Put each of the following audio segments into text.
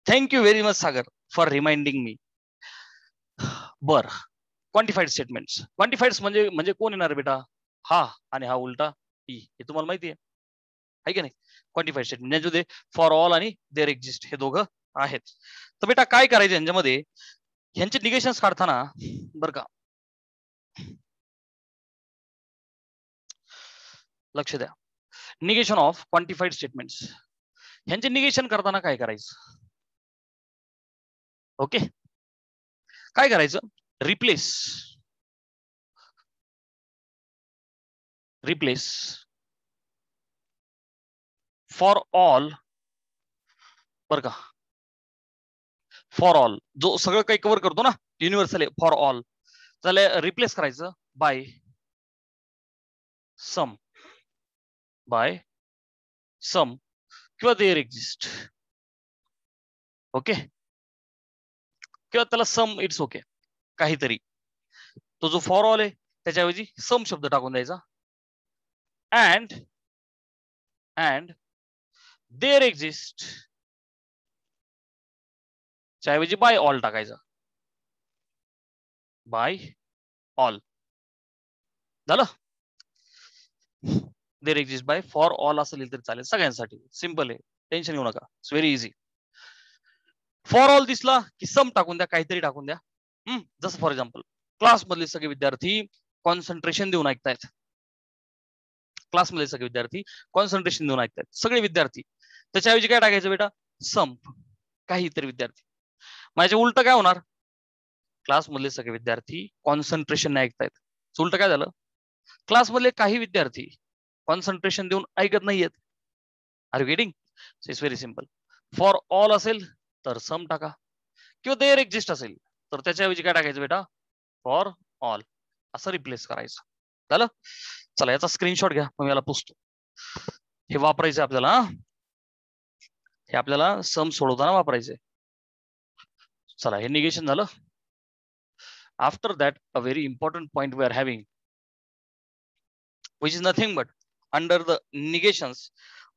Thank you very much Sagar for reminding me. बर, क्वांटिफाईड statements. क्वांटिफाईड म्हणजे कोण येणार बेटा? हा आणि हा उलटा ई. हे तुम्हाला माहिती आहे की नाही? क्वांटिफाईड स्टेटमेंट ज्याच्यामध्ये फॉर ऑल आणि देअर एक्झिस्ट हे दोघं आहेत. तर बेटा काय करायचं यांच्यामध्ये, ह्यांचे निगेशन्स काढताना बरं का, लक्ष द्या. निगेशन ऑफ क्वांटिफाईड स्टेटमेंट्स, ह्यांचे निगेशन करताना काय करायचं? ओके, काय करायचं? रिप्लेस फॉर ऑल, बर का, फॉर ऑल जो सगळं काही कव्हर करतो ना, युनिव्हर्सल आहे फॉर ऑल, त्याला रिप्लेस करायचं बाय सम किंवा देअर एक्झिस्ट. ओके, किंवा त्याला सम, इट्स ओके, काहीतरी. तो जो फॉर ऑल आहे त्याच्याऐवजी सम शब्द टाकून द्यायचा. अँड देअर एक्झिस्ट च्याऐवजी बाय ऑल टाकायचा. बाय ऑल झालं. There exist by for all असं लिहिलं तरी चालेल, सगळ्यांसाठी सिंपल आहे, टेन्शन घेऊ नका, it's very easy. For all दिसला की सम टाकून द्या, काहीतरी टाकून द्या. जसं फॉर एक्झाम्पल क्लासमधले सगळे विद्यार्थी कॉन्सन्ट्रेशन देऊन ऐकतायत. क्लासमधले सगळे विद्यार्थी कॉन्सन्ट्रेशन देऊन ऐकतायत, सगळे विद्यार्थी. त्याच्याऐवजी काय टाकायचं बेटा? सम, काहीतरी विद्यार्थी. माझ्या उलट काय होणार? क्लासमधले सगळे विद्यार्थी कॉन्सन्ट्रेशन नाही ऐकतायत. उलट काय झालं? क्लासमधले काही विद्यार्थी कॉन्सन्ट्रेशन देऊन ऐकत नाहीयेत. Are you getting? It's very simple. For all असेल तर सम टाका, किंवा देअर एक्झिस्ट असेल तर त्याच्याऐवजी काय टाकायचं बेटा? फॉर ऑल असं रिप्लेस करायचं. झालं. चला याचा स्क्रीनशॉट घ्या, मग याला पुसतो. हे वापरायचं आपल्याला, हे आपल्याला सम सोडवताना वापरायचंय. चला हे निगेशन झालं. After that a very important point we are having, which is nothing but under the negations,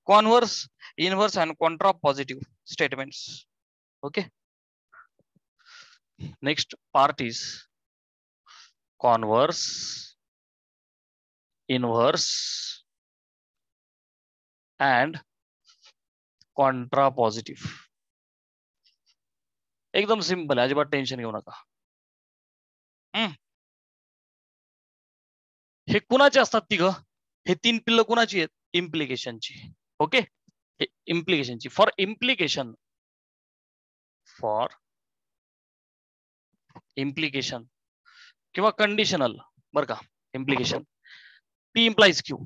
converse, inverse and contrapositive statements. Okay, next part is converse, inverse and contrapositive. एकदम सिंपल आहे, अजिबात tension घेऊ नका. हे कुणाचे असतात तिघ? हे तीन पिल्ल कुणाची आहेत? इम्प्लिकेशनची. ओके, हे इम्प्लिकेशनची. फॉर इम्प्लिकेशन किंवा कंडिशनल, बर का, इम्प्लिकेशन पी इम्प्लाइज क्यू.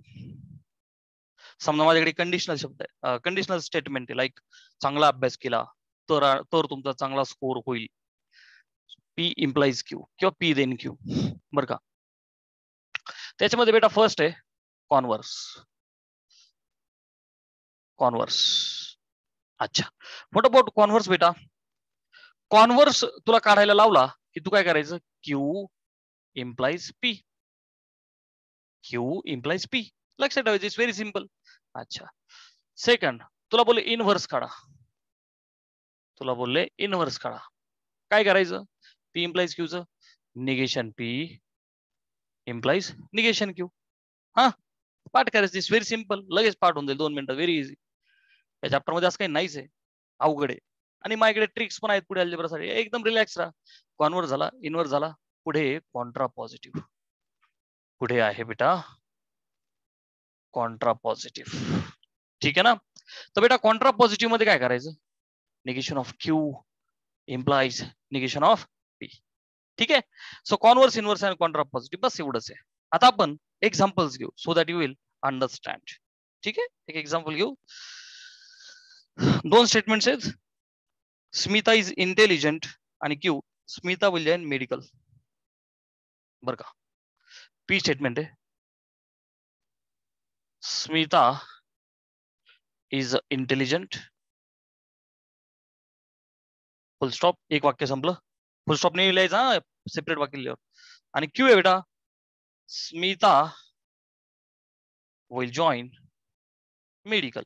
समजा माझ्याकडे कंडिशनल शब्द आहे, कंडिशनल स्टेटमेंट आहे, लाईक चांगला अभ्यास केला तर तुमचा चांगला स्कोर होईल. पी इम्प्लाइज क्यू किंवा पी देन क्यू, बर का. त्याच्यामध्ये बेटा फर्स्ट आहे कॉन्वर्स. अच्छा, व्हॉट अबाउट कॉन्वर्स बेटा? कॉन्वर्स तुला काढायला लावला की तू काय करायचं? Q implies P, Q implies P. लक्षात ठेवायचं, इट्स व्हेरी सिम्पल. अच्छा, सेकंड तुला बोलले इनव्हर्स काढा. काय करायचं? पी इम्प्लाइज क्यूचं negation P implies negation Q. हा, पाठ करायचं, इट्स व्हेरी सिम्पल. लगेच पाठ होऊन जाईल 2 मिनिटात, व्हेरी इझी. या चॅप्टर मध्ये असं काही नाहीच आहे अवघड आहे. आणि माझ्याकडे ट्रिक्स पण आहेत पुढे अल्जेब्रासाठी, एकदम रिलॅक्स राहा. कॉन्वर्स झाला, इनव्हर्स झाला, पुढे कॉन्ट्रा पॉझिटिव्ह. पुढे आहे बेटा कॉन्ट्रा पॉझिटिव्ह. ठीक आहे ना? तर बेटा कॉन्ट्रा पॉझिटिव्ह मध्ये काय करायचं? Negation of Q implies negation of P. ठीक आहे. सो कॉन्वर्स, इनवर्स आणि कॉन्ट्रा पॉझिटिव्ह, बस एवढंच आहे. आता आपण एक्झाम्पल्स घेऊ so that you will understand. ठीक आहे, एक एक्झाम्पल घेऊ. 2 स्टेटमेंट्स आहेत. स्मिता इज इंटेलिजंट आणि Q Smita will join medical, बर का. पी स्टेटमेंट आहे Smita is intelligent, full stop, एक वाक्य संपलं. फुल स्टॉप नाही लिहायचा, सेपरेट वाक्य लिहा. आणि क्यू आहे बेटा स्मिता विल जॉइन मेडिकल.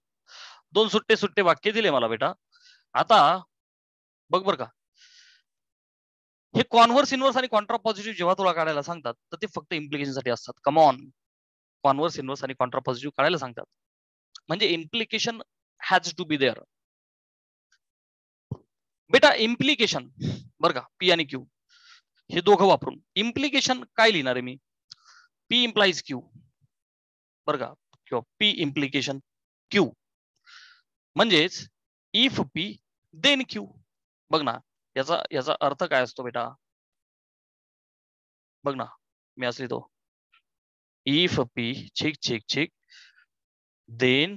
2 सुट्टे वाक्य दिले मला बेटा. आता बघ बर का, हे कॉन्व्हर्स इन्व्हर्स आणि कॉन्ट्रा पॉझिटिव्ह जेव्हा तुला काढायला सांगतात तर ते फक्त इम्प्लिकेशन साठी असतात. कम ऑन, कॉन्व्हर्स इन्व्हर्स आणि कॉन्ट्रा पॉझिटिव्ह काढायला सांगतात म्हणजे implication has to be there. बेटा इम्प्लिकेशन बर का, पी आणि क्यू हे दोघं वापरून इम्प्लिकेशन काय लिहिणार आहे मी, पी इम्प्लाइज क्यू बर का, किंवा पी इम्प्लिकेशन क्यू म्हणजेच इफ पी देन क्यू. बघ ना, याचा याचा अर्थ काय असतो बेटा, बघ ना मी असली तो इफ पी छिक छिक छिक देन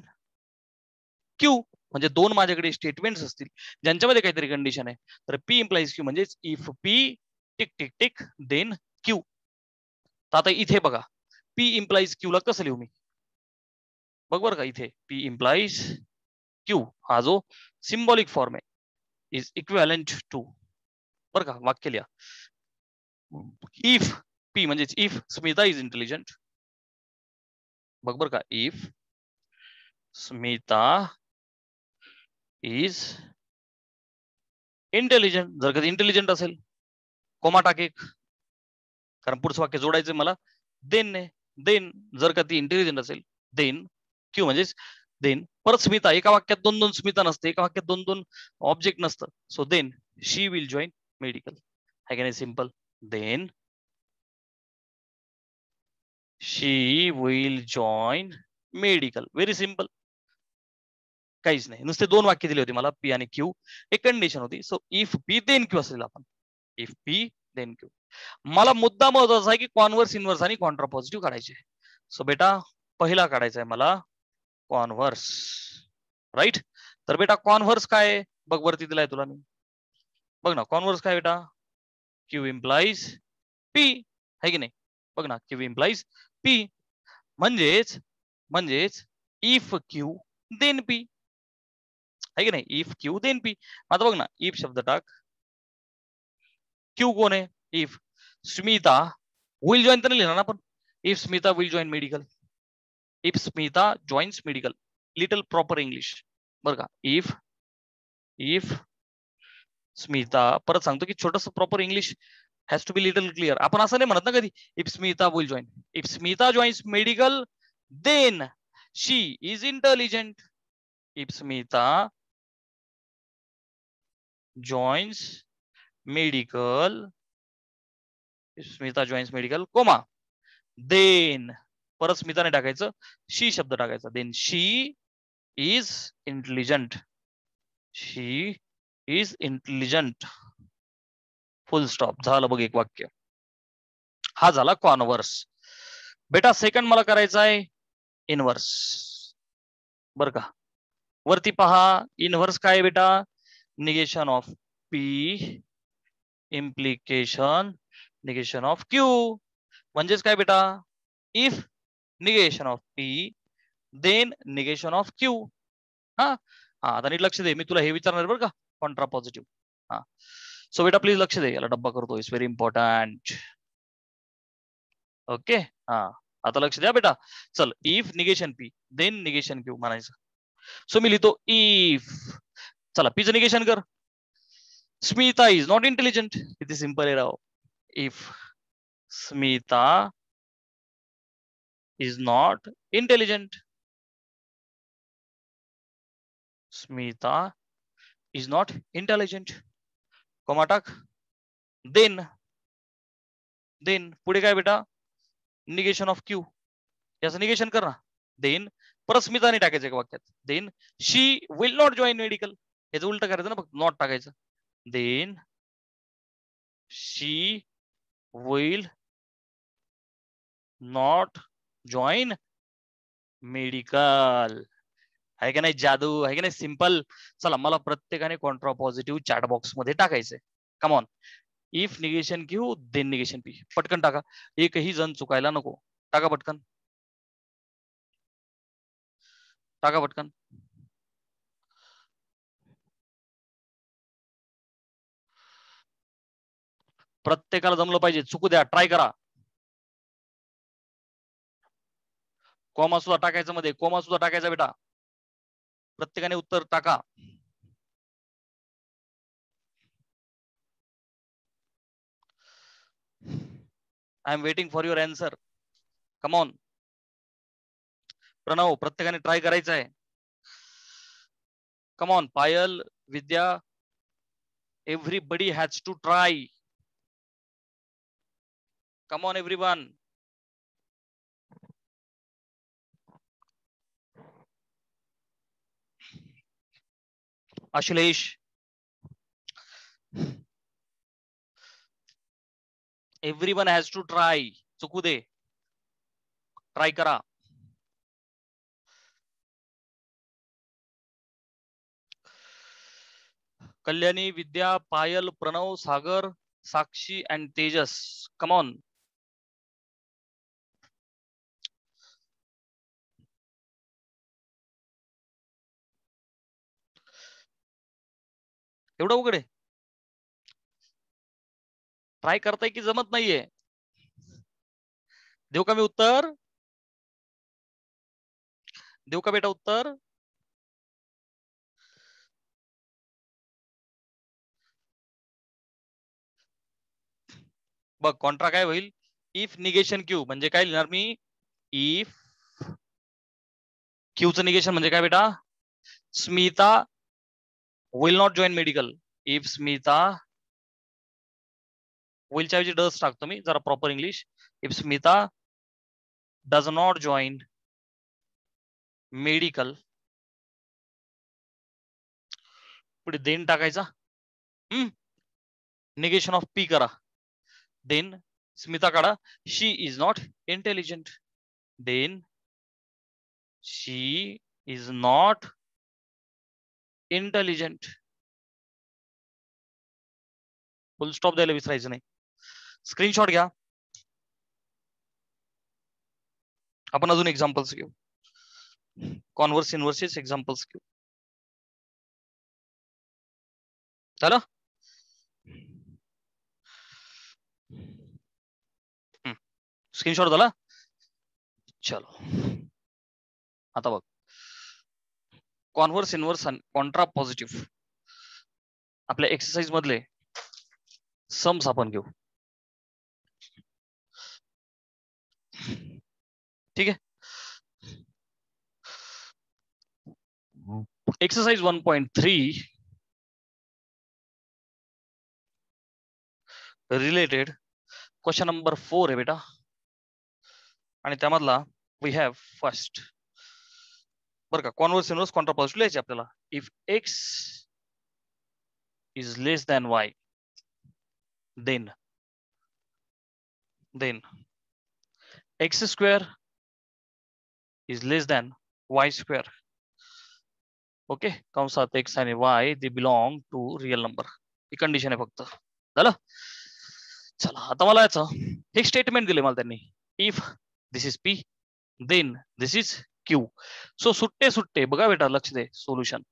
क्यू, म्हणजे दोन माझ्याकडे स्टेटमेंट्स असतील ज्यांच्यामध्ये काहीतरी कंडिशन आहे, तर पी इम्प्लाइज क्यू म्हणजेच if P tick tick tick then Q. तर आता इथे बघा पी इम्प्लाइज क्यू ला कसं लिहू मी, बघ बरं का, इथे पी इम्प्लाइज क्यू हा जो सिम्बॉलिक फॉर्म आहे इज इक्विव्हॅलंट टू बर का, वाक्य लिहा इफ पी म्हणजेच इफ स्मिता इज इंटेलिजंट, बघ बर का, इफ स्मिता इज इंटेलिजंट, जर कधी इंटेलिजंट असेल कोमा टाके, कारण पुढचं वाक्य जोडायचं मला देन ने, देन जर का ती इंटेलिजंट असेल देन क्यू म्हणजेच देन परत स्मिता, एका वाक्यात दोन दोन स्मिता नसते, एका वाक्यात दोन दोन ऑब्जेक्ट नसतं, so then she will join medical. है की नाही simple, then she will join medical, very simple, काहीच नाही, नुसते दोन वाक्य दिले होते मला पी आणि क्यू, एक कंडिशन होती, so if P then Q असेल आपण, इफ पी देन क्यू. मला मुद्दा महत्वाचा आहे की कॉन्व्हर्स इन्व्हर्स आणि कॉन्ट्रा पॉझिटिव्ह काढायचे. सो बेटा पहिला काढायचा आहे मला कॉन्व्हर्स, राईट. तर बेटा कॉन्व्हर्स काय बघ वरती दिलाय तुला मी, बघ ना कॉन्व्हर्स काय बेटा, क्यू इम्प्लाइज पी, है की नाही, बघ ना क्यू इम्प्लाइज पी म्हणजेच म्हणजेच इफ क्यू देन पी, है की नाही, इफ क्यू देन पी. आता बघ ना इफ शब्द टाक, क्यू कोण आहे, इफ स्मिता विल जॉईन तर नाही लिहिणार ना आपण, if Smita will join medical, if Smita joins medical, little proper English बरं का, इफ इफ स्मिता, परत सांगतो की छोटस proper English has to be little clear. आपण असं नाही म्हणत ना कधी if Smita will join, if Smita joins medical then she is intelligent, if Smita joins medical, if Smita joins medical comma then, परत स्मिताने टाकायचं, शी शब्द टाकायचा, then she is intelligent, she is intelligent, full stop, झालं बघ एक वाक्य. हा झाला कॉन्व्हर्स. बेटा सेकंड मला करायचा आहे इनव्हर्स, बर का, वरती पहा इनव्हर्स काय बेटा, negation of P implication negation of Q, म्हणजेच काय बेटा, if negation of P then negation of Q. हा हा, आता नीट लक्ष दे, मी तुला हे विचारणार बरं का, कॉन्ट्रा पॉझिटिव्ह. हा सो बेटा प्लीज लक्ष दे, याला डब्बा करतो, इट्स व्हेरी इम्पॉर्टंट. ओके हा, आता लक्ष द्या बेटा. चल if negation P then negation Q म्हणायचं. सो मी लिहितो इफ, चला पीचं निगेशन कर, स्मिता इज नॉट इंटेलिजंट, किती सिंपल आहे राव, if Smita is not intelligent, Smita is not intelligent, comma टाक, देन देन पुढे काय बेटा, निगेशन ऑफ क्यू, याचं निगेशन कर ना, देन परत स्मिताने टाकायचं एका वाक्यात, then she will not join medical, याचं उलट करायचं ना, फक्त नॉट टाकायचं, then she will not join medical. आहे का नाही जादू, आहे का नाही सिंपल. चला मला प्रत्येकाने कॉन्ट्रा पॉझिटिव्ह चॅट बॉक्स मध्ये टाकायचंय, come on, if negation Q then negation P, पटकन टाका, एकही जण चुकायला नको, टाका पटकन, टाका पटकन. प्रत्येकाला जमलं पाहिजे, चुकू द्या, ट्राय करा. कॉमा सुद्धा टाकायचं मध्ये, कॉमा सुद्धा टाकायचा बेटा, प्रत्येकाने उत्तर टाका. I am waiting for your answer. Come on Pranav, प्रत्येकाने ट्राय करायचं आहे. Come on Payal, Vidya, everybody has to try. Come on everyone. Ashlesh, everyone has to try. चुकू दे, ट्राय करा. Kalyani, Vidya, Payal, Pranav, Sagar, Sakshi and Tejas. Come on. एवढं उघडे ट्राय करताय की जमत नाहीये? देऊ का मी उत्तर? देऊ का बेटा उत्तर? बघ कॉन्ट्रा काय होईल? इफ निगेशन क्यू म्हणजे काय लिहिणार मी? इफ क्यूचं निगेशन म्हणजे काय बेटा? Smita will not join medical. If Smita, विलच्या ऐवजी डज टाकतो मी जरा proper English. If Smita does not join medical, पुढे देन टाकायचा. निगेशन ऑफ पी करा. देन स्मिता काढा. She is not intelligent. Then she is not intelligent. Full stop द्यायला विसरायचं नाही. स्क्रीनशॉट घ्या. आपण अजून एक्झाम्पल्स घेऊ. कॉन्व्हर्स इनव्हर्सेस एक्झाम्पल्स घेऊ. झालं? स्क्रीनशॉट झाला. चलो आता बघ, कॉन्व्हर्स इनव्हर्स कॉन्ट्रा पॉझिटिव्ह आपल्या एक्सरसाइज मधले सम्स आपण घेऊ. ठीक आहे. एक्सरसाइज 1.3 रिलेटेड क्वेश्चन नंबर 4 आहे बेटा. आणि त्यामधला वी हॅव फर्स्ट बरं का, कॉन्व्हर्स इनव्हर्स कॉन्ट्रा पॉझिटिव्ह लिहायचे आपल्याला. If X is less than Y, then X square is less than Y square. Okay, कंसात एक्स आणि Y they belong to real number. ही कंडिशन आहे फक्त. झालं? चला आता मला याचं एक स्टेटमेंट दिले मला त्यांनी. If this is P then this is Q. So सुट्टे सुट्टे बघा बेटा, लक्ष दे. Solution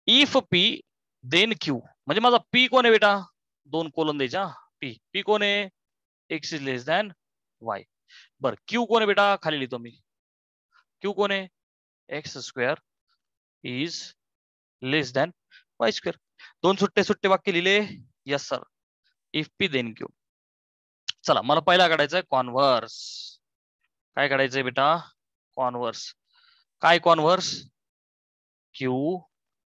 if P then Q म्हणजे माझा पी कोण आहे बेटा? 2 कोलन द्यायचा. पी कोण आहे? X is less than Y. बर क्यू कोण आहे बेटा? खाली लिहितो मी. क्यू कोण आहे? X square is less than Y square. 2 सुट्टे सुट्टे वाक्य लिहिले. Yes sir. If P then Q. चला मला पहिला काढायचा आहे कॉन्व्हर्स. काय काढायचंय बेटा? कॉन्व्हर्स. काय converse? Q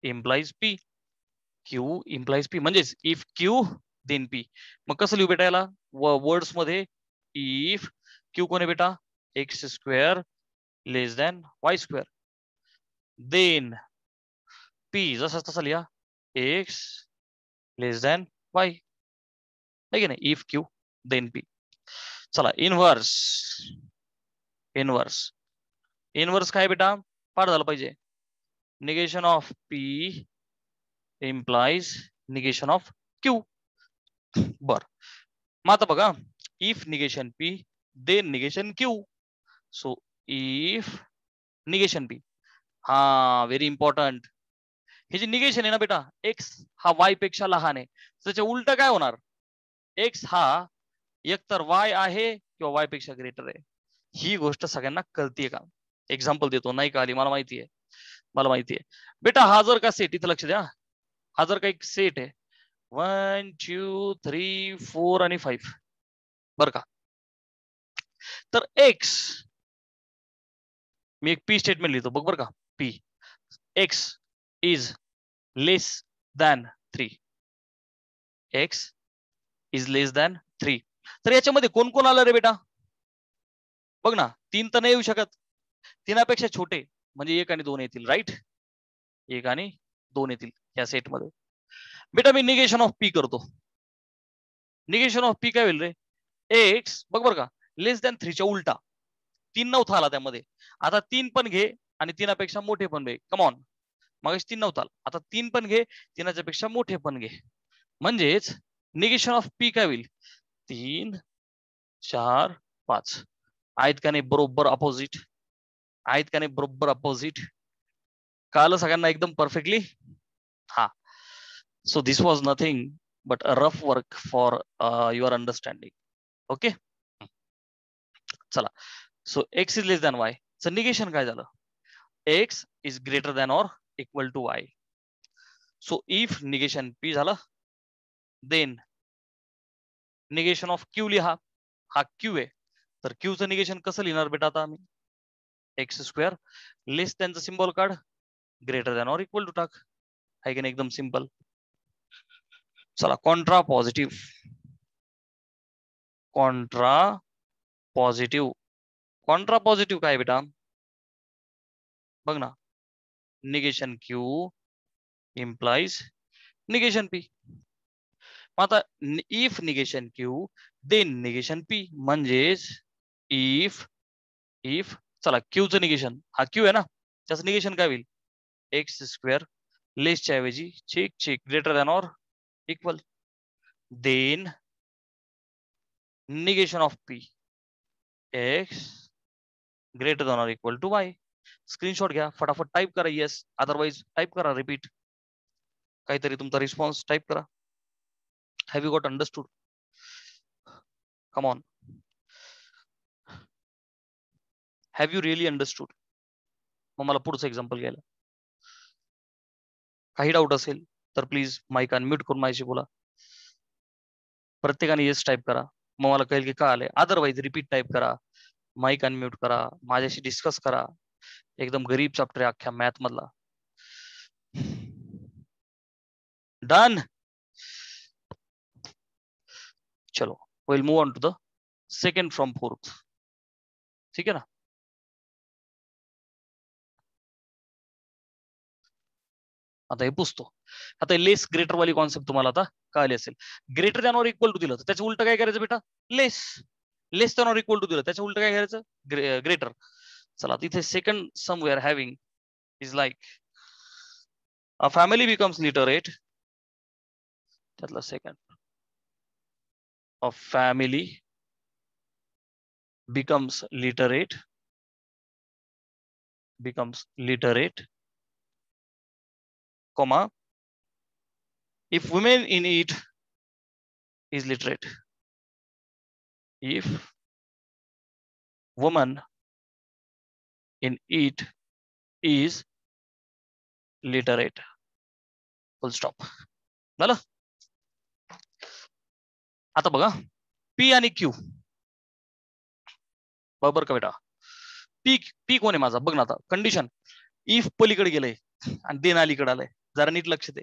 implies P. Q implies P म्हणजेच इफ क्यू देन पी. मग कसं लिहू बेटा याला वर्ड्स मध्ये? इफ क्यू कोण आहे बेटा? X square less than Y square. Then P जसा तसा लिहा, एक्स लेस दॅन वाय. आहे की नाही? If Q then P. चला इनव्हर्स. इनव्हर्स काय बेटा? पाठ झालं पाहिजे. Negation of P implies negation of Q. बर मग आता बघा, if negation P then negation Q. So if negation P. हा व्हेरी इम्पॉर्टंट. हे जे निगेशन आहे ना बेटा, एक्स हा वाय पेक्षा लहान आहे, त्याच्या उलट काय होणार? एक्स हा एकतर वाय आहे किंवा वाय पेक्षा ग्रेटर आहे. ही गोष्ट सगळ्यांना कळतीये का? एक्झाम्पल देतो. नाही का आली? मला माहिती आहे बेटा. हा जर का सेट, इथं लक्ष द्या, हा जर का एक सेट आहे 1 2 3 4 आणि 5 बर का. तर एक्स मी एक पी स्टेटमेंट लिहितो बघ बर का. P x is less than 3. X is less than 3. तर याच्यामध्ये कोण कोण आलं रे बेटा? बघ ना, 3 तर नाही येऊ शकत. 3पेक्षा छोटे म्हणजे 1 आणि 2 येतील. राईट, 1 आणि 2 येतील या सेटमध्ये. बेटा मी निगेशन ऑफ पी करतो. निगेशन ऑफ पी काय होईल रे? एक्स बघ बर का, लेस दॅन 3च्या उलटा. 3 नव्हता आला त्यामध्ये. आता 3 पण घे आणि 3पेक्षा मोठे पण घे. कम ऑन, मग 3 नव्हता आला, आता 3 पण घे, 3च्या पेक्षा मोठे पण घे. म्हणजेच निगेशन ऑफ पी काय होईल? 3 4 5 आहेत का नाही बरोबर अपोजिट? आहेत का नाही बरोबर अपोजिट? कळलं सगळ्यांना एकदम परफेक्टली? हा. So this was nothing but a rough work for your understanding. Okay, चला. So X is less than Y चं निगेशन काय झालं? X is greater than or equal to Y. So if negation P झालं, then negation of Q लिहा. हा Q आहे, तर क्यूचं negation कसं लिहिणार बेटा? आता आम्ही एक्स स्क्वेअर लेस दॅनचं सिम्बॉल काढ, greater than or equal to टाक. आहे की नाही एकदम सिंपल. चला, contrapositive. Contrapositive. Contrapositive काय बेटा? बघ ना, negation Q implies negation P. आता if negation Q then negation P, म्हणजेच इफ इफ चला क्यूचं निगेशन, हा क्यू आहे ना, त्याचं निगेशन काय होईल? एक्स स्क्वेअर लेसच्या ऐवजी check check greater than or equal, then negation of P X greater than or equal to Y. Screenshot घ्या, फटाफट टाइप करा येस, अदरवाइज टाइप करा रिपीट. काहीतरी तुमचा रिस्पॉन्स टाइप करा. Have you got understood? Come on, have you really understood? मग मला पुढचं एक्झाम्पल घ्यायला. काही डाऊट असेल तर प्लीज माईक अनम्यूट करून माझ्याशी बोला. प्रत्येकाने येस टाइप करा, मग मला कळेल की काय आलंय. अदरवाइज रिपीट टाइप करा, माईक अनम्यूट करा, माझ्याशी डिस्कस करा. एकदम गरीब चॅप्टर आहे अख्ख्या मॅथ मधला. डन. चलो, will move on to the second from fourth. ठीक आहे ना? आता हे पुसतो. आता लेस ग्रेटर वाली कॉन्सेप्ट तुम्हाला आता कळली असेल. Greater than or equal to दिलं तर त्याच्या उलट काय करायचं बेटा? Less. Less than or equal to दिलं त्याच्या उलट काय करायचं? ग्रेटर. चला, तिथे second sum we are having is like a family becomes literate. त्यातला second, a family becomes literate, comma, if women in it is literate. If woman in it is literate. Full stop. झालं? आता बघा, P आणि Q बरोबर का बेटा? P P कोण आहे माझा? बघ ना आता कंडिशन. इफ पलीकडे गेलंय आणि देन अलीकडे आलंय. जरा नीट लक्ष दे.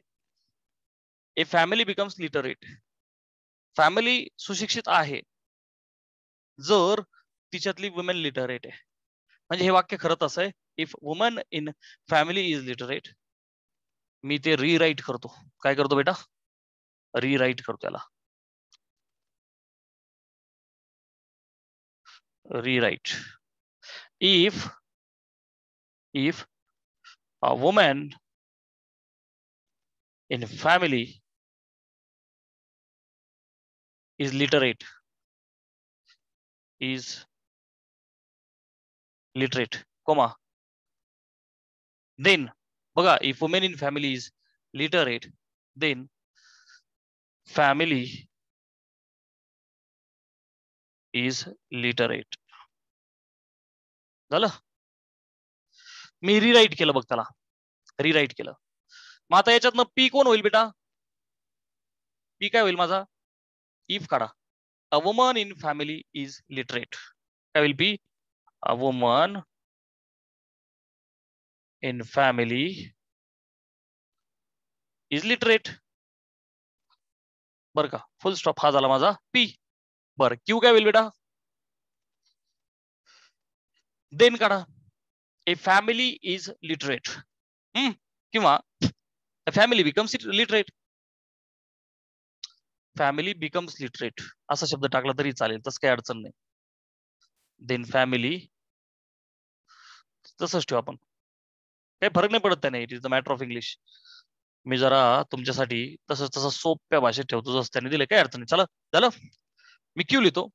ए फॅमिली बिकम्स लिटरेट. फॅमिली सुशिक्षित आहे जर तिच्यातली वुमेन लिटरेट आहे. म्हणजे हे वाक्य खरंच असं आहे, if woman in family is literate. मी ते रिराईट करतो. काय करतो बेटा? रिराईट करतो त्याला. Rewrite. If a woman in family is literate, comma, then बघा, if women in family is literate, then family is literate. झालं? मी रिराईट केलं बघ त्याला, रिराईट केलं. मग आता याच्यातनं पी कोण होईल बेटा? पी काय होईल माझा? इफ काढा. A woman in family is literate. काय होईल P? A woman in family is literate. बर का, फुल स्टॉप हा झाला माझा पी. बर क्यू काय होईल बेटा? देन काढा. ए फॅमिली इज लिटरेट. किंवा family becomes literate. Family becomes literate असा शब्द टाकला तरी चालेल, तसं काही अडचण नाही. देन फॅमिली तसंच ठेवू आपण, काही फरक नाही पडत त्याने. It is the matter of English. मी जरा तुमच्यासाठी तसं सोप्या भाषेत ठेवतो, जसं त्याने दिले, काही अडचण नाही. चला झालं. मी क्यू लिहितो.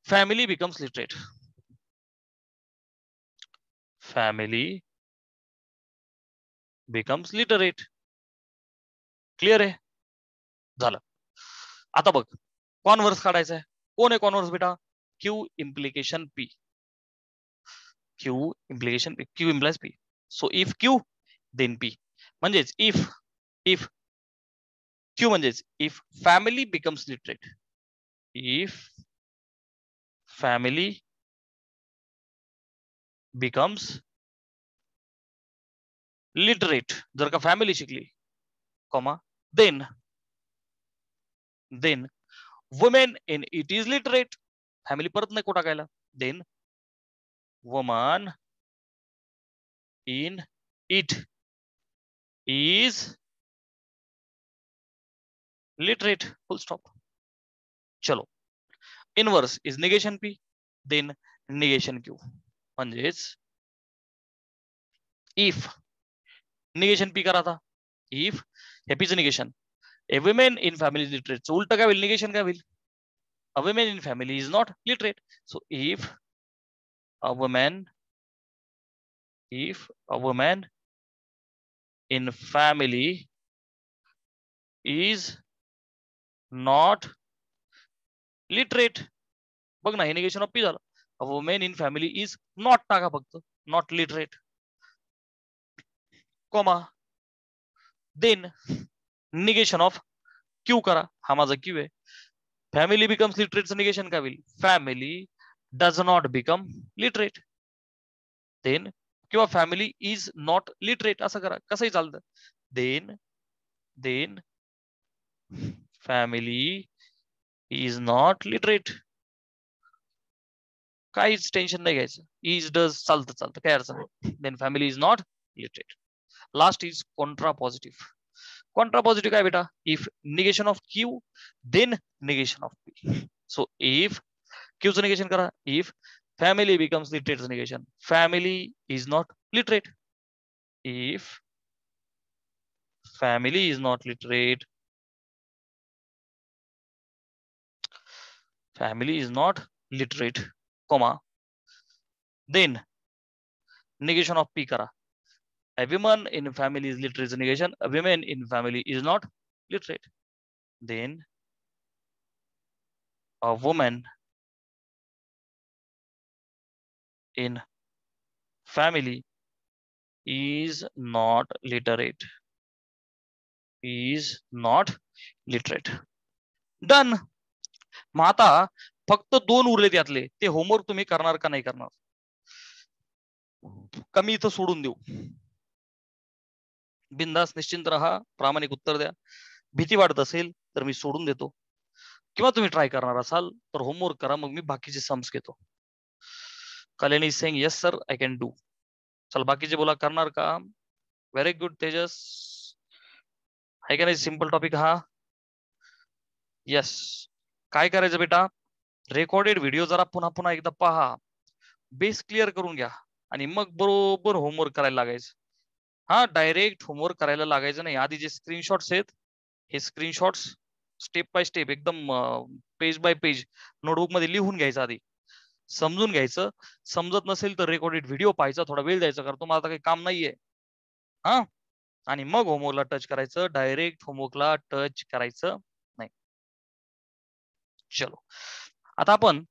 Family becomes literate. Family becomes literate. Clear आहे? झालं. आता बघ, कॉन्व्हर्स काढायचं आहे. कोण आहे कॉन्व्हर्स बेटा? Q implication P. Q implication P. Q implies P. So if Q then P. म्हणजेच इफ क्यू म्हणजेच if family becomes literate. If family becomes literate, जर का फॅमिली शिकली, comma then women in it is literate. Family परत नाही को टाकायला. Then woman in it is literate. Full stop. चलो. Inverse is negation P. Then negation Q. म्हणजेच if negation P करा था. इफ हे पीचं negation. A women in family is literate. उलट काय होईल? निगेशन काय होईल? A women in family is not literate. So if a woman in family is not literate. बघ ना, हे निगेशन ऑफ पी झालं. A women in family is not टाका फक्त, not literate, comma then negation of Q करा. हा माझा Q आहे. फॅमिली बिकम्स लिटरेटचं निगेशन काय होईल? Family does not become literate. Then किंवा फॅमिली इज नॉट लिटरेट असं करा, कसंही चालतं. Then family is not literate. काहीच टेन्शन नाही घ्यायचं. इज डज चालतं, काय अडचण नाही. Then family is not literate. Last is contrapositive. Contrapositive काय बेटा? If negation of Q then negation of P. So if क्यूचं निगेशन करा. इफ फॅमिली बिकम्स लिटरेटचं negation. Family is not literate. If family is not literate, family is not literate, comma then negation of P करा. A woman in family is literate is negation. A woman in family is not literate. Then a woman in family is not literate. Is not literate. Done. मग आता फक्त 2 उरले त्यातले. ते homework तुम्ही करणार का नाही करणार? कमी इथं सोडून देऊ. बिंदास निश्चिंत राहा, प्रामाणिक उत्तर द्या. भीती वाटत असेल तर मी सोडून देतो, किंवा तुम्ही ट्राय करणार असाल तर होमवर्क करा, मग मी बाकीचे सम्स घेतो. Kalyani saying yes sir I can do. चल बाकीचे बोला, करणार का? Very good Tejas. आहे का नाही सिंपल टॉपिक हा? यस. काय करायचं बेटा? रेकॉर्डेड व्हिडिओ जरा पुन्हा एकदा पहा, बेस क्लिअर करून घ्या, आणि मग बरोबर होमवर्क करायला लागायचं. हा, डायरेक्ट होमवर्क करायला लागायचं नाही. आधी जे स्क्रीनशॉट्स आहेत, हे स्क्रीनशॉट्स स्टेप बाय स्टेप एकदम पेज बाय पेज नोटबुक मध्ये लिहून घ्यायचं, आधी समजून घ्यायचं. समजत नसेल तर रेकॉर्डेड व्हिडिओ पाहायचा, थोडा वेळ द्यायचा, कारण तुम्हाला आता काही काम नाहीये. हा, आणि मग होमवर्कला टच करायचं. डायरेक्ट होमवर्कला टच करायचं नाही. चलो, आता आपण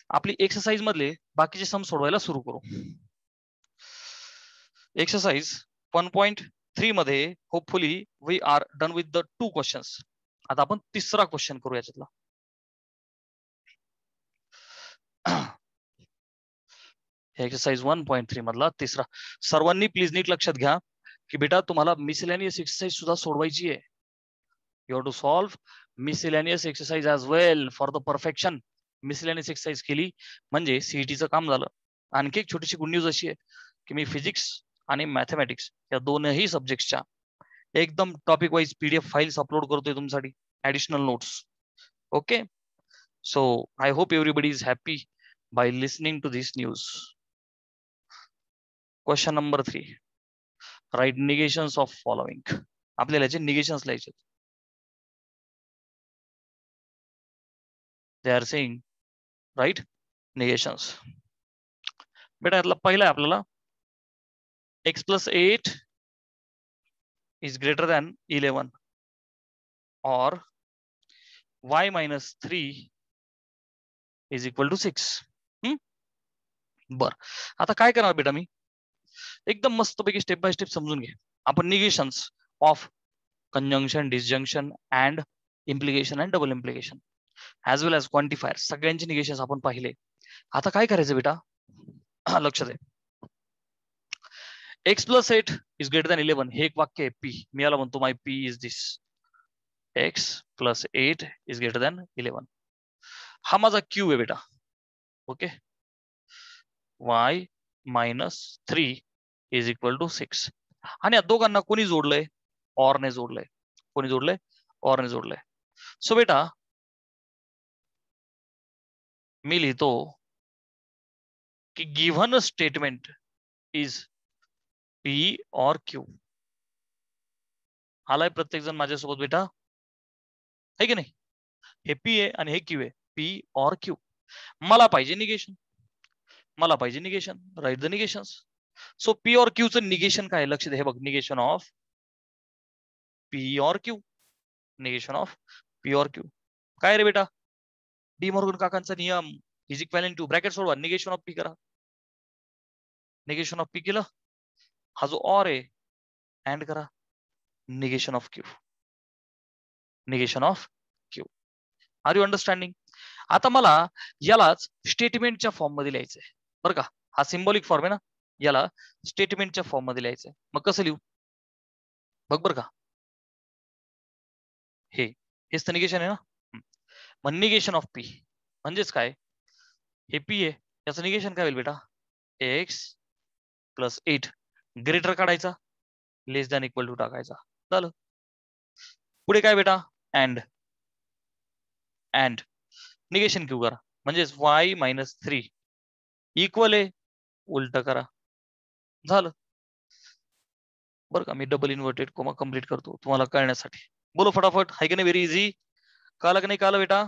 आपली एक्सरसाइज मधले बाकीचे सम सोडवायला सुरू करू. एक्सरसाइज 1.3 मध्ये hopefully we are done with the 2 questions. आता आपण तिसरा क्वेश्चन करू याच्यातला. एक्सरसाइज 1.3 मधला तिसरा. सर्वांनी प्लीज नीट लक्षात घ्या की बेटा तुम्हाला मिसलेनियस एक्सरसाइज सुद्धा सोडवायची आहे. You have to solve miscellaneous exercise as well for the perfection. Miscellaneous exercise केली म्हणजे सीईटीचं काम झालं. आणखी एक छोटीशी गुड न्यूज अशी आहे की मी फिजिक्स आणि मॅथमॅटिक्स या दोनही सब्जेक्टच्या एकदम topic wise PDF files upload करतोय तुमच्यासाठी, additional notes. Okay, so I hope everybody is happy by listening to this news. Question number 3, write negations of following. आपल्याला याचे निगेशन्स लिहायचे. They are saying write negations. बेटा यातला पहिला आहे आपल्याला x+8 is greater than 11 or y-3 is equal to 6. बर, आता काय करणार बेटा मी एकदम मस्तपैकी स्टेप बाय स्टेप समजून घे. आपण negations of conjunction, disjunction and implication and double implication as well as quantifier सगळ्यांचे निगेशन्स आपण पाहिले. आता काय करायचं बेटा, लक्षात आहे. x+8 is greater than 11 हे एक वाक्य आहे. पी मी याला म्हणतो my P is this. x+8 is greater than 11 हा माझा क्यू आहे बेटा. Okay, y-3 is equal to 6. आणि या दोघांना कोणी जोडलंय? ऑर ने जोडलंय. कोणी जोडलंय? ऑर ने जोडलंय. सो बेटा मी लिहितो की गिव्हन स्टेटमेंट इज पी और क्यू. आलाय प्रत्येक जण माझ्यासोबत बेटा, है की नाही? हे पी आहे आणि हे क्यू आहे. पी और क्यू. मला पाहिजे निगेशन, मला पाहिजे negation. Write the negations. So P और क्यू चं निगेशन काय? लक्ष दे, हे बघ, निगेशन ऑफ पी और क्यू. निगेशन ऑफ पी और क्यू काय रे बेटा? डी मॉर्गन काकांचा नियम इज इक्वॅलेंट टू ब्रॅकेट सोडवा, निगेशन ऑफ पी करा. निगेशन ऑफ पी केलं, हा जो ऑर आहे अँड करा, negation of Q. Negation of Q. Are you understanding? आता मला यालाच स्टेटमेंटच्या फॉर्म मध्ये लिहायचंय बरं का. हा सिम्बॉलिक फॉर्म आहे ना, याला स्टेटमेंटच्या फॉर्म मध्ये लिहायचंय. मग कसं लिहू बघ बरं का. हेच तर निगेशन आहे ना. मग निगेशन ऑफ पी म्हणजेच काय? हे पी आहे, याचं निगेशन काय होईल बेटा? x+8 ग्रेटर काढायचा, लेस दॅन इक्वल टू टाकायचा. झालं. पुढे काय बेटा? अँड निगेशन क्यू करा, म्हणजेच y-3 इक्वल आहे, उलट करा. झालं बरं का. मी डबल इन्व्हर्टेड कोमा कम्प्लीट करतो तुम्हाला कळण्यासाठी. बोलो फटाफट. हाय की नाही? Very easy. कळलं की नाही कळलं बेटा?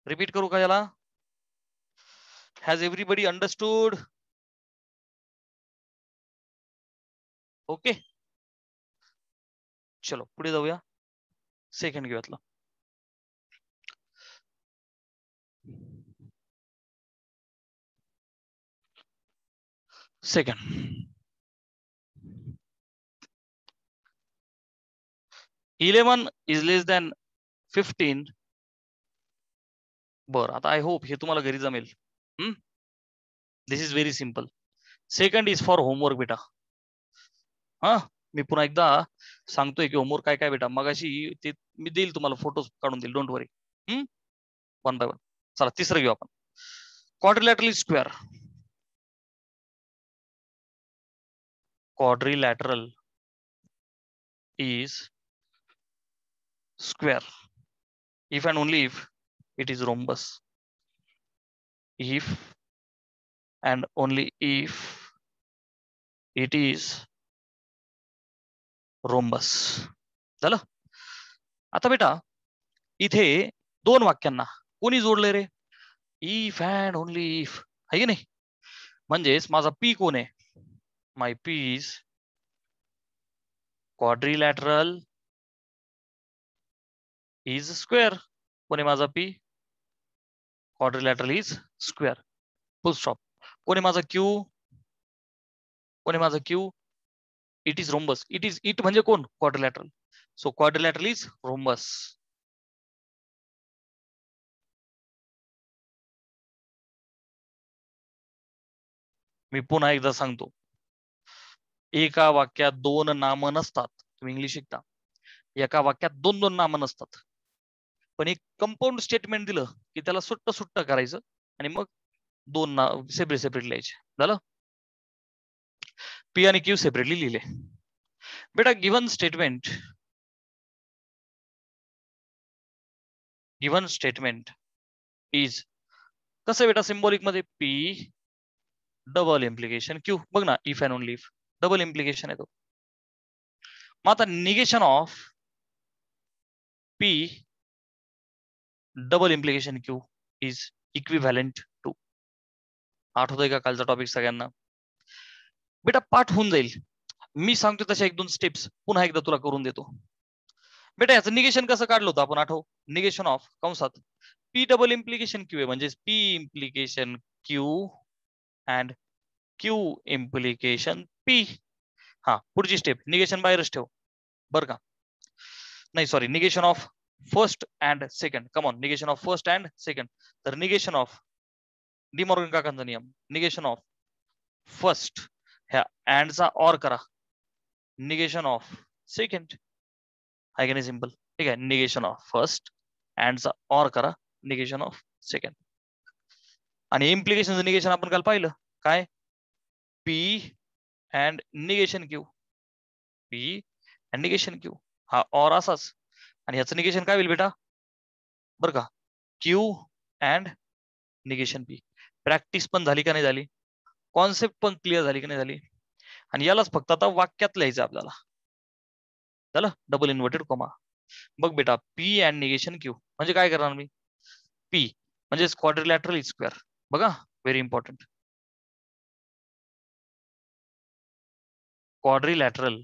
रिपीट करू का याला? Has everybody understood? ओके, चलो पुढे जाऊया. सेकंड घेऊयातला. Second 11 is less than 15. बरं, आता आय होप हे तुम्हाला घरी जमेल. This is very simple. Second is for homework बेटा. हा, मी पुन्हा एकदा सांगतोय की होमवर्क काय काय बेटा. मगाशी ते मी देईल तुम्हाला, फोटोज काढून देईल, don't worry. One by one. चला तिसरं घेऊ आपण. Quadrilateral square. quadrilateral is square if and only if it is rhombus. If and only if it is rhombus. झालं. आता बेटा इथे दोन वाक्यांना कोणी जोडले रे? इफ अँड ओनली इफ, आहे की नाही? म्हणजेच माझा पी कोण आहे? My P is quadrilateral is square. कोण आहे माझा पी? quadrilateral is square. Full stop. कोण आहे माझा क्यू? कोण आहे माझा क्यू? It is rhombus. इट म्हणजे कोण? Quadrilateral. So quadrilateral is rhombus. मी पुन्हा एकदा सांगतो, एका वाक्यात दोन नामं नसतात. तुम्ही इंग्लिश शिकता, एका वाक्यात दोन दोन नामं नसतात. पण एक कंपाऊंड स्टेटमेंट दिलं की त्याला सुट्ट सुट्ट करायचं आणि मग दोन नाव सेपरेट सेपरेट लिहायचे. झालं. पी आणि क्यू सेपरेटली लिहिले. बेटा गिवन स्टेटमेंट इज कसं बेटा सिंबॉलिक मध्ये पी डबल इम्प्लिकेशन क्यू. बघ ना, if and only if double implication येतो. मग आता negation of P double implication Q is equivalent to. आठवतोय का कालचा टॉपिक सगळ्यांना? बेटा पाठ होऊन जाईल. मी सांगतो तशा एक दोन स्टेप्स पुन्हा एकदा तुला करून देतो. बेटा याचं निगेशन कसं काढलं होतं आपण? आठव. निगेशन ऑफ कंसात पी डबल इम्प्लिकेशन क्यू आहे म्हणजे P implication Q and Q implication P. हा पुढची स्टेप निगेशन बाहेरच ठेव बर का. नाही sorry, negation of first and second. Come on, negation of first and second. तर निगेशन ऑफ डी मॉर्गन काकांचा नियम, निगेशन ऑफ फर्स्ट ह्या अँडचा ऑर करा, निगेशन ऑफ सेकंड. आहे की नाही सिंपल? ठीक आहे. निगेशन ऑफ फर्स्ट अँडचा ऑर करा, निगेशन ऑफ सेकंड. आणि इम्प्लिकेशनचं निगेशन आपण काल पाहिलं काय? P and negation Q, P and negation Q. हा ऑर असाच. आणि ह्याचं निगेशन काय होईल बेटा? बरं का, Q and negation P. Practice पण झाली का नाही झाली? कॉन्सेप्ट पण क्लिअर झाली का नाही झाली? आणि यालाच फक्त आता वाक्यात लिहायचं आपल्याला. चला, डबल इन्व्हर्टेड कॉमा. बघ बेटा, पी अँड निगेशन क्यू म्हणजे काय करणार मी? पी म्हणजे क्वाड्रिलॅटरल इज स्क्वेअर. बघा, very important. Quadrilateral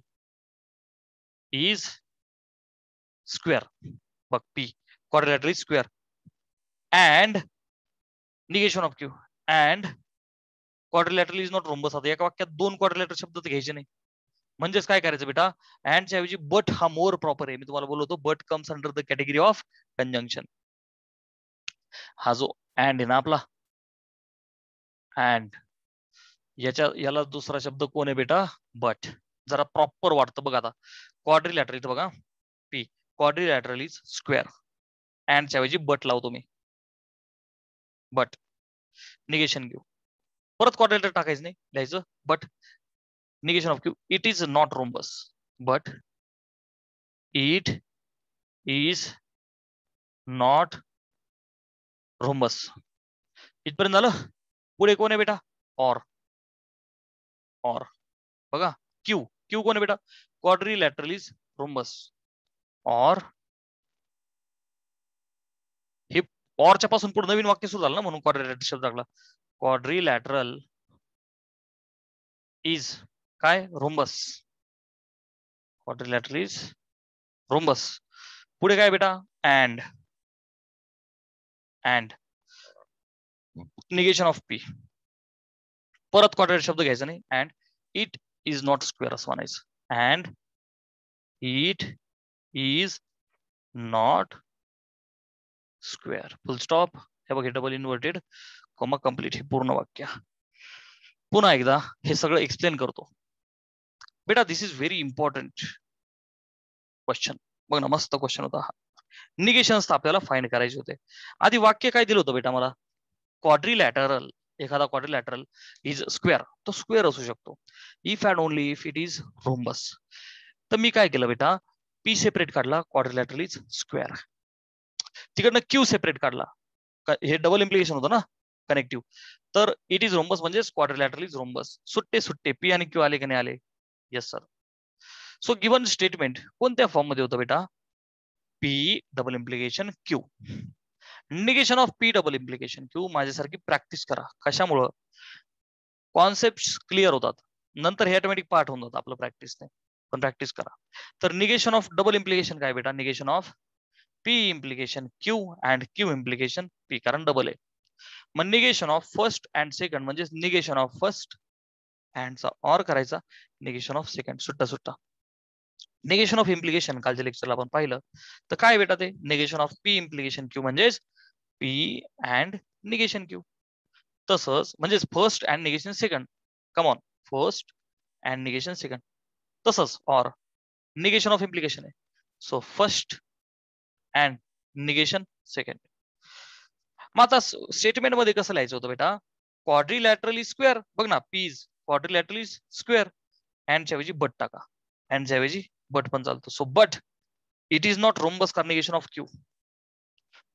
is square. बघ, P quadrilateral is square and negation of Q and quadrilateral is not rhombus. आता एका वाक्यात दोन क्वाड्रिलॅटरल शब्द तर घ्यायचे नाही. म्हणजेच काय करायचं बेटा? अँडच्या ऐवजी बट हा मोर प्रॉपर आहे. मी तुम्हाला बोलतो but comes under the category of conjunction. हा जो अँड आहे ना आपला, अँड याला दुसरा शब्द कोण आहे बेटा? बट. जरा प्रॉपर वाटतं बघा. आता क्वाड्रिलॅटरल इथं बघा, पी क्वाड्रिलॅटरल इज स्क्वेअर, अँडच्या ऐवजी बट लावतो मी, बट निगेशन क्यू. परत क्वाड्रिलॅटरल टाकायचं नाही, लिहायचं but negation of Q. It is not rhombus but it is not rhombus. इथपर्यंत झालं. पुढे कोण आहे बेटा? ऑर. ऑर बघा, क्यू. क्यू कोण आहे बेटा? Quadrilateral is rhombus. ऑर हे ऑरच्या पासून पुढे नवीन वाक्य सुरू झालं ना, म्हणून क्वाड्रिलॅटरल शब्द टाकला. क्वाड्रिलॅटरल इज काय? रोम्बस. Quadrilateral is rhombus. पुढे काय बेटा? And. And negation of P. परत क्वाड्रिलॅटरल शब्द घ्यायचा नाही. And it is not square असं म्हणायचं. And it is not square. Full stop. हे बघ, डबल इन्व्हर्टेड कॉमा कंप्लीट. हे पूर्ण वाक्य. पुन्हा एकदा हे सगळं एक्सप्लेन करतो बेटा. दिस इज व्हेरी इम्पॉर्टंट क्वेश्चन. बघ ना, मस्त क्वेश्चन होता हा. निगेशन्स आपल्याला फाइंड करायचे होते. आधी वाक्य काय दिलं होतं बेटा मला? क्वाड्रिलॅटरल, एखादा क्वाड्रिलॅटरल इज स्क्वेअर. तो स्क्वेअर असू शकतो if and only if it is rhombus. तर मी काय केलं बेटा? पी सेपरेट काढला, क्वाड्रिलॅटरल इज स्क्वेअर. तिकडनं क्यू सेपरेट काढला, हे डबल इम्प्लिकेशन होतं ना, कनेक्टिव्ह. तर इट इज रोम्बस म्हणजे क्वाड्रिलॅटरल इज रोम्बस. सुट्टे सुट्टे पी आणि क्यू आले की नाही आले? Yes sir. So given statement कोणत्या फॉर्म मध्ये होतं बेटा? P double implication Q. Negation of P double implication Q. माझ्यासारखी प्रॅक्टिस करा. कशामुळं? कॉन्सेप्ट क्लिअर होतात, नंतर हे ऑटोमॅटिक पार्ट होऊन जातं आपलं प्रॅक्टिसने. पण प्रॅक्टिस करा. तर निगेशन ऑफ डबल इम्प्लिकेशन काय बेटा? Negation of P implication Q and Q implication P, कारण डबल आहे. मग negation of first and second म्हणजे निगेशन ऑफ फर्स्ट अँडचा ऑर करायचा, निगेशन ऑफ सेकंड, सुट्टा सुट्टा. निगेशन ऑफ इम्प्लिकेशन कालच्या लेक्चरला आपण पाहिलं तर काय बेटा ते negation of P implication Q म्हणजेच पी अँड निगेशन क्यू. तसंच म्हणजेच first and negation second. Come on, first and negation second. तसंच ऑर निगेशन ऑफ इम्प्लिकेशन आहे. So first and negation second. मग आता स्टेटमेंट मध्ये कसं लिहायचं होतं बेटा, क्वाड्रिलॅटरली स्क्वेअर. बघ ना, पी इज क्वाड्रिलॅटरली स्क्वेअर. अँडच्या ऐवजी बट टाका, अँडच्या ऐवजी बट पण चालतो. So but it is not rhombus कार्निगेशन ऑफ क्यू.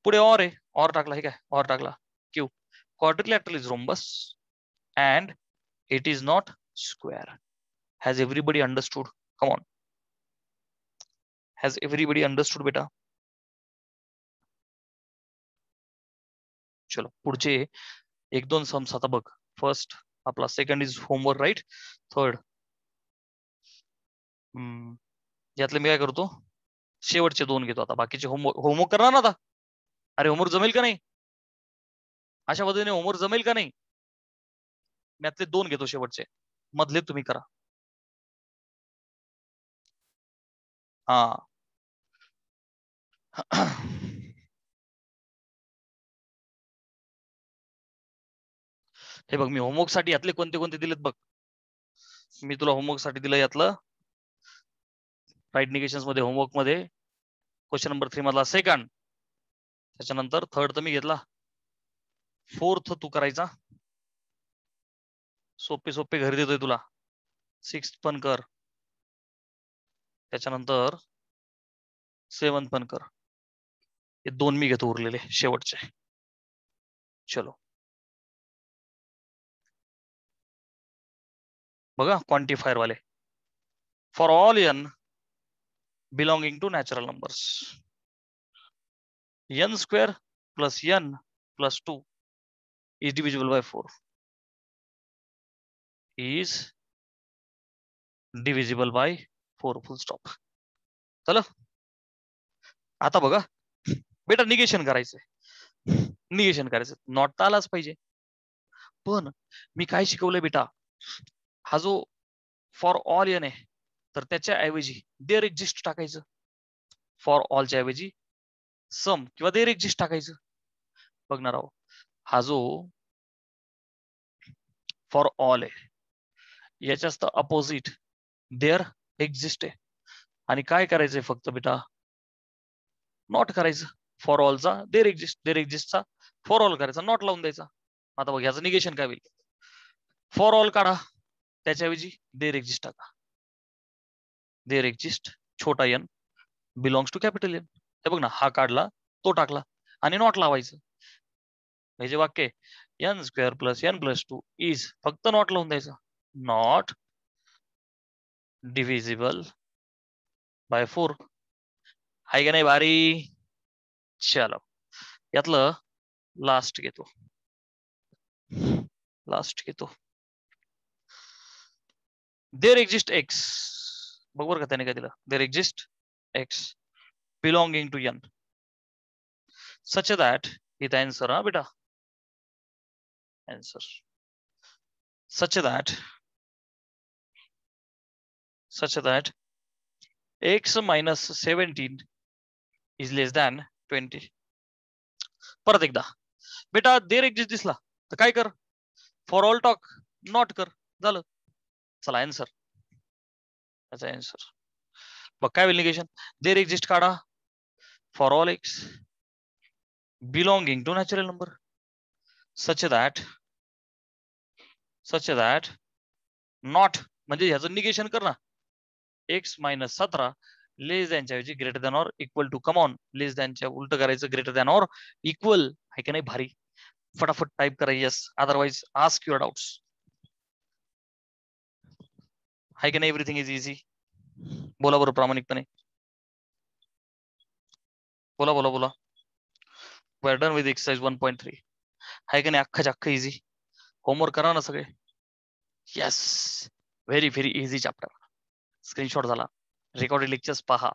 पुढे ऑर आहे, ऑर टाकला, हे काय ऑर टाकला Q. Quadrilateral is rhombus and it is not square. Has everybody understood? Come on, has everybody understood बेटा? चलो पुढचे एक दोन सम्स आता बघ. फर्स्ट आपला second is homework, right. Third यातले मी काय करतो, शेवटचे दोन घेतो. आता बाकीचे होमवर्क करणार ना आता? अरे होमवर्क जमेल का नाही? अशा पद्धतीने होमवर्क जमेल का नाही? मी यातले दोन घेतो शेवटचे, मधले तुम्ही करा. हा हे बघ, मी होमवर्क साठी यातले कोणते कोणते दिलेत बघ. मी तुला होमवर्क साठी दिलं यातलं राईट निगेशन्स मध्ये, होमवर्क मध्ये क्वेश्चन नंबर 3 मधला सेकंड. त्याच्यानंतर थर्ड तर मी घेतला. फोर्थ तू करायचा, सोपे सोपे घरी देतोय तुला. सिक्स्थ पण कर, त्याच्यानंतर सेवन्थ पण कर. हे दोन मी घेतो उरलेले शेवटचे. चलो बघा, क्वांटिफायर वाले. For all N belonging to natural numbers, n square plus n plus 2 is divisible by 4. is divisible by 4, full stop. चला आता बघा बेटा, निगेशन करायचंय, निगेशन करायचं. नॉट तर आलाच पाहिजे. पण मी काय शिकवलंय बेटा, हा जो फॉर ऑल एन आहे तर त्याच्या ऐवजी देअर एक्झिस्ट टाकायचं. फॉर ऑलच्या ऐवजी सम किंवा देअर एक्झिस्ट टाकायचं. बघणार आहोत, हा जो फॉर ऑल आहे याच्याच तर अपोजिट देअर एक्झिस्ट आहे. आणि काय करायचंय फक्त बेटा, नॉट करायचं. फॉर ऑलचा देअर एक्झिस्ट, देअर एक्झिस्टचा फॉर ऑल करायचा, नॉट लावून द्यायचा. आता बघ याचं निगेशन काय होईल, फॉर ऑल काढा, त्याच्याऐवजी देअर एक्झिस्ट टाका. देअर एक्झिस्ट छोटा N belongs to capital N. हे बघ ना, हा काढला, तो टाकला आणि नॉट लावायचं. हे जे वाक्य N square plus N plus 2 is, फक्त नॉट लावून द्यायचं. Not divisible by 4. आहे का नाही भारी? चलो यातलं लास्ट घेतो, लास्ट घेतो. There exist X. बरोबर का, त्याने काय दिलं, there exist X belonging to N such that, इथं आन्सर हा बेटा, answer such that x minus 17 is less than 20. परत एकदा बेटा, देअर एक्झिस्ट दिसला तर काय कर, फॉर ऑल टॉक, नॉट कर, झालं. चला आन्सर, त्याचा आन्सर बघ काय होईल, निगेशन. देअर एक्झिस्ट काढा, for all X belonging to natural number such that not, म्हणजे ह्याचं निगेशन कर ना, एक्स मायनस 17 लेस दॅनच्या ऐवजी greater than or equal to. Come on, less दॅनच्या उलट करायचं, ग्रेटर दॅन ऑर इक्वल. आहे की नाही भारी? फटाफट टाइप करा yes, otherwise ask your doubts. आहे की नाही? Everything is easy. बोला बरं प्रामाणिकपणे, बोला बोला बोला. We are done with exercise 1.3. आहे की नाही? अख्खाच्या अख्खा इझी. होमवर्क करा ना सगळे. Yes, very very easy chapter. Screenshot झाला, रेकॉर्डेड लेक्चर्स पहा,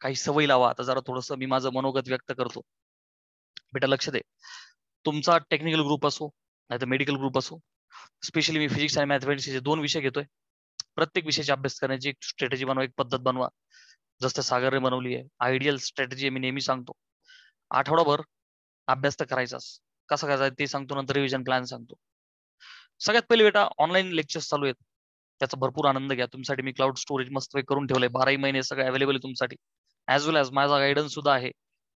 काही सवय लावा. आता जरा थोडस मी माझं मनोगत व्यक्त करतो. बेटा लक्ष दे, तुमचा टेक्निकल ग्रुप असो नाही तर मेडिकल ग्रुप असो, स्पेशली मी फिजिक्स आणि मॅथमॅटिक्सचे 2 विषय घेतोय. प्रत्येक विषयाचा अभ्यास करण्याची एक स्ट्रॅटेजी बनवा, एक पद्धत बनवा. जसं सागरने बनवली आहे. आयडियल स्ट्रॅटेजी मी नेहमी सांगतो. आठवडाभर अभ्यास तर करायचाच. कसा करायचा ते सांगतो, नंतर रिव्हिजन प्लॅन सांगतो. सगळ्यात पहिले बेटा ऑनलाईन लेक्चर्स चालू आहेत. त्याचा भरपूर आनंद घ्या. तुमच्यासाठी मी क्लाउड स्टोरेज मस्त करून ठेवलंय. 12 महिने सगळं अवेलेबल आहे तुमच्यासाठी. ॲज वेल ॲज माझा गायडन्स सुद्धा आहे.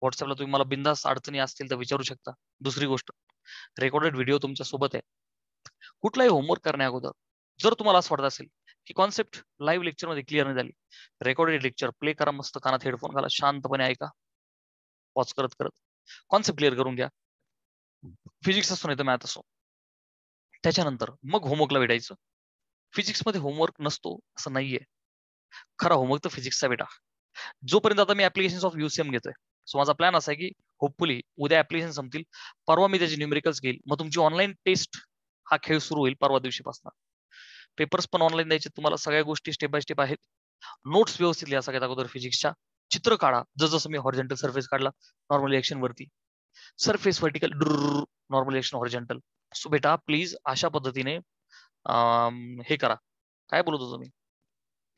व्हॉट्सअपला तुम्ही मला बिंदास अडचणी असतील तर विचारू शकता. दुसरी गोष्ट, रेकॉर्डेड व्हिडिओ तुमच्या सोबत आहे. कुठलाही होमवर्क करण्या अगोदर जर तुम्हाला असं वाटत असेल की कॉन्सेप्ट लाईव्ह लेक्चर मध्ये क्लिअर नाही झाली, रेकॉर्डेड लेक्चर प्ले करा, मस्त कानात हेडफोन घाला, शांतपणे ऐका, पॉज करत करत कॉन्सेप्ट क्लिअर करून घ्या. फिजिक्स असो नाही तर मॅथ असो. त्याच्यानंतर मग होमवर्कला भेटायचं. फिजिक्स मध्ये होमवर्क नसतो असं नाहीये. खरा होमवर्क तर फिजिक्सचा बेटा. जोपर्यंत आता मी ऍप्लिकेशन ऑफ UCM घेतोय, सो माझा प्लॅन असा आहे की होपफुली उद्या ऍप्लिकेशन संपतील, परवा मी त्याचे न्यूमेरिकल्स घेईल. मग तुमची ऑनलाईन टेस्ट हा खेळ सुरू होईल परवा दिवशीपासून. पेपर्स पण ऑनलाईन द्यायचे तुम्हाला. सगळ्या गोष्टी स्टेप बाय स्टेप आहेत. नोट्स व्यवस्थित लिहा सगळ्यात अगोदर फिजिक्सच्या. चित्र काढा. जसं मी हॉरिझॉन्टल सरफेस काढला नॉर्मल रिएक्शन वरती, surface vertical, normal reaction horizontal. So बेटा प्लीज अशा पद्धतीने हे करा. काय बोलत होतो मी?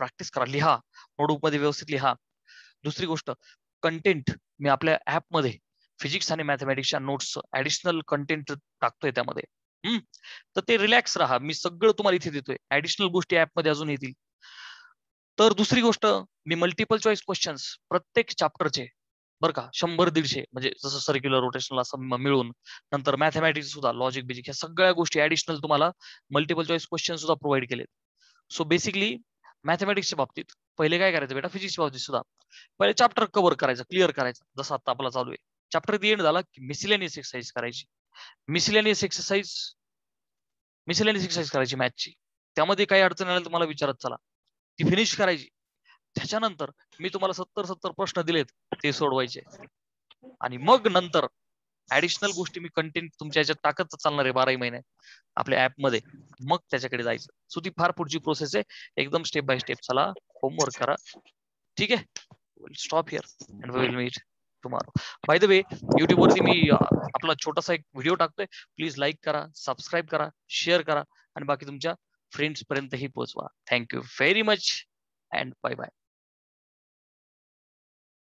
प्रॅक्टिस करा, लिहा, नोटबुक मध्ये व्यवस्थित लिहा. दुसरी गोष्ट, कंटेंट मी आपल्या ऍपमध्ये फिजिक्स आणि मॅथमॅटिक्सच्या नोट्स ऍडिशनल कंटेंट टाकतोय त्यामध्ये. तर ते रिलॅक्स राहा. मी सगळं तुम्हाला इथे देतोय. ऍडिशनल गोष्टी ऍपमध्ये अजून येतील. तर दुसरी गोष्ट, मी मल्टिपल चॉईस क्वेश्चन्स प्रत्येक चॅप्टरचे बरं का 100-150 म्हणजे जसं सर्क्युलर रोटेशनल असं मिळून, नंतर मॅथमॅटिक्स सुद्धा, लॉजिक बेजिक, ह्या सगळ्या गोष्टी ऍडिशनल तुम्हाला मल्टिपल चॉईस क्वेश्चन सुद्धा प्रोव्हाइड केलेत. सो बेसिकली मॅथमॅटिक्सच्या बाबतीत पहिले काय करायचं बेटा, फिजिक्सच्या बाबतीत सुद्धा पहिले चॅप्टर कव्हर करायचं, क्लिअर करायचं. जसं आता आपला चालू आहे चॅप्टर एंड झाला की मिसिलेनियस एक्सरसाइज करायची. मिसिलेनियस एक्सरसाइज करायची मॅथची. त्यामध्ये काही अडचण आली तर मला विचारत चला, ती फिनिश करायची. त्याच्यानंतर मी तुम्हाला 70 प्रश्न दिलेत, ते सोडवायचे. आणि मग नंतर ऍडिशनल गोष्टी मी कंटेंट तुमच्या याच्यात टाकत चालणार आहे 12 महिने आपल्या ऍपमध्ये. मग त्याच्याकडे जायचं. सो ती फार पुढची प्रोसेस आहे, एकदम स्टेप बाय स्टेप. चला होमवर्क करा, ठीक आहे. Stop here and we will meet tomorrow. By the way, YouTube वरती मी आपला छोटासा एक व्हिडिओ टाकतोय. प्लीज लाईक करा, सबस्क्राईब करा, शेअर करा आणि बाकी तुमच्या फ्रेंड्स पर्यंतही पोहोचवा. Thank you very much and bye bye.